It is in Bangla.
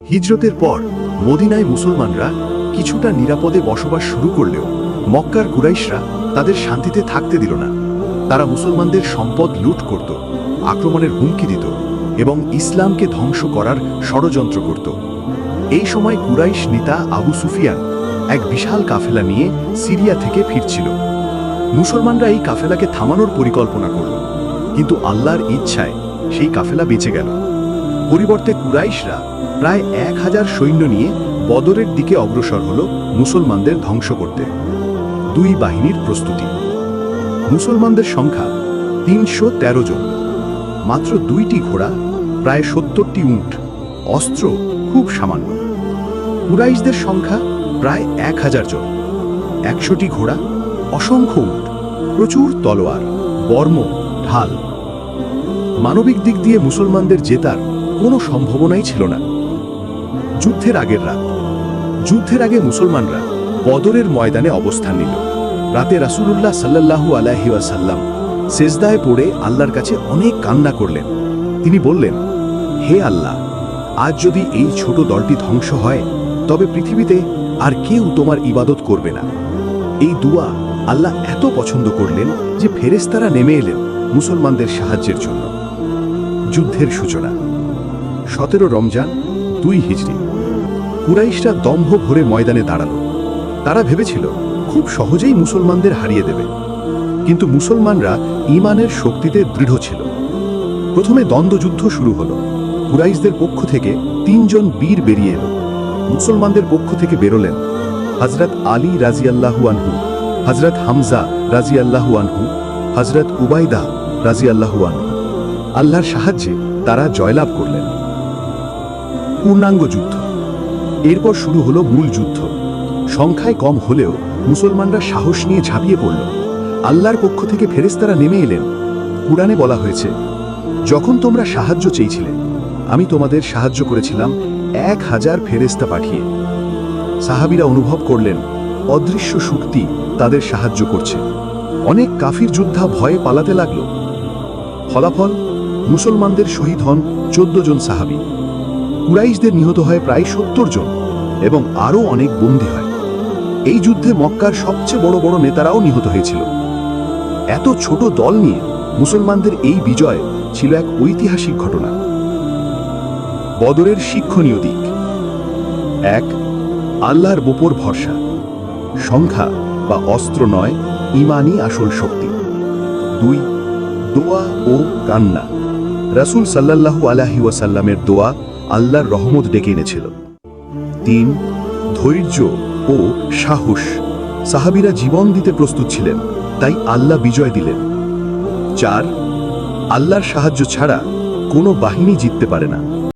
হিজরতের পর মদিনায় মুসলমানরা কিছুটা নিরাপদে বসবাস শুরু করলেও মক্কার কুরাইশরা তাদের শান্তিতে থাকতে দিল না। তারা মুসলমানদের সম্পদ লুট করত, আক্রমণের হুমকি দিত এবং ইসলামকে ধ্বংস করার ষড়যন্ত্র করত। এই সময় কুরাইশ নেতা আবু সুফিয়ান এক বিশাল কাফেলা নিয়ে সিরিয়া থেকে ফিরছিল। মুসলমানরা এই কাফেলাকে থামানোর পরিকল্পনা করল, কিন্তু আল্লাহর ইচ্ছায় সেই কাফেলা বেঁচে গেল। পরিবর্তে কুরাইশরা প্রায় 1000 সৈন্য নিয়ে বদরের দিকে অগ্রসর হল মুসলমানদের ধ্বংস করতে। দুই বাহিনীর প্রস্তুতি। মুসলমানদের সংখ্যা 313 জন, মাত্র 2টি ঘোড়া, প্রায় 70টি উট, অস্ত্র খুব সামান্য। কুরাইশদের সংখ্যা প্রায় 1000 জন, 100টি ঘোড়া, অসংখ্য উট, প্রচুর তলোয়ার, বর্ম, ঢাল। মানবিক দিক দিয়ে মুসলমানদের জেতার কোনো সম্ভাবনাই ছিল না। যুদ্ধের আগের রাত। যুদ্ধের আগে মুসলমানরা বদরের ময়দানে অবস্থান নিল। রাতে রাসূলুল্লাহ সাল্লাল্লাহু আলাইহি ওয়াসাল্লাম সেজদায় পড়ে আল্লাহর কাছে অনেক কান্না করলেন। তিনি বললেন, হে আল্লাহ, আজ যদি এই ছোট দলটি ধ্বংস হয় তবে পৃথিবীতে আর কেউ তোমার ইবাদত করবে না। এই দুয়া আল্লাহ এত পছন্দ করলেন যে ফেরেশতারা নেমে এলেন মুসলমানদের সাহায্যের জন্য। যুদ্ধের সূচনা 17 রমজান 2 হিজরি। কুরাইশরা দম্ভ ভরে ময়দানে দাঁড়ালো। তারা ভেবেছিল খুব সহজেই মুসলমানদের হারিয়ে দেবে, কিন্তু মুসলমানরা ঈমানের শক্তিতে দৃঢ় ছিল। প্রথমে দ্বন্দ্বযুদ্ধ শুরু হলো। কুরাইশদের পক্ষ থেকে 3 জন বীর বেরিয়ে এলো। মুসলমানদের পক্ষ থেকে বেরোলেন হযরত আলী রাদিয়াল্লাহু আনহু, হযরত হামজা রাদিয়াল্লাহু আনহু, হযরত উবাইদা রাদিয়াল্লাহু আনহু। আল্লাহর সাহায্যে তারা জয়লাভ করলেন। পূর্ণাঙ্গ যুদ্ধ। এরপর শুরু হলো মূল যুদ্ধ। সংখ্যায় কম হলেও মুসলমানরা সাহস নিয়ে ঝাঁপিয়ে পড়ল। আল্লাহর পক্ষ থেকে ফেরেশতারা নেমে এলেন। কুরআনে বলা হয়েছে, যখন তোমরা সাহায্য চেয়েছিলে আমি তোমাদের সাহায্য করেছিলাম 1000 ফেরেশতা পাঠিয়ে। সাহাবীরা অনুভব করলেন অদৃশ্য শক্তি তাদের সাহায্য করছে। অনেক কাফির যোদ্ধা ভয়ে পালাতে লাগল। ফলাফল, মুসলমানদের শহীদ হন 14 জন সাহাবী। কুরাইশদের নিহত হয় প্রায় 70 জন এবং আরও অনেক বন্দী হয়। এই যুদ্ধে মক্কার সবচেয়ে বড় বড় নেতারাও নিহত হয়েছিল। এত ছোট দল নিয়ে মুসলমানদের এই বিজয় ছিল এক ঐতিহাসিক ঘটনা। বদরের শিক্ষণীয় দিক। 1. আল্লাহর উপর ভরসা। সংখ্যা বা অস্ত্র নয়, ঈমানই আসল শক্তি। 2. দোয়া ও কান্না। রাসূল সাল্লাল্লাহু আলাইহি ওয়াসাল্লামের দোয়া আল্লাহর রহমত ডেকে এনেছিল। 3. ধৈর্য ও সাহস। সাহাবীরা জীবন দিতে প্রস্তুত ছিলেন, তাই আল্লাহ বিজয় দিলেন। 4. আল্লাহর সাহায্য ছাড়া কোনো বাহিনী জিততে পারে না।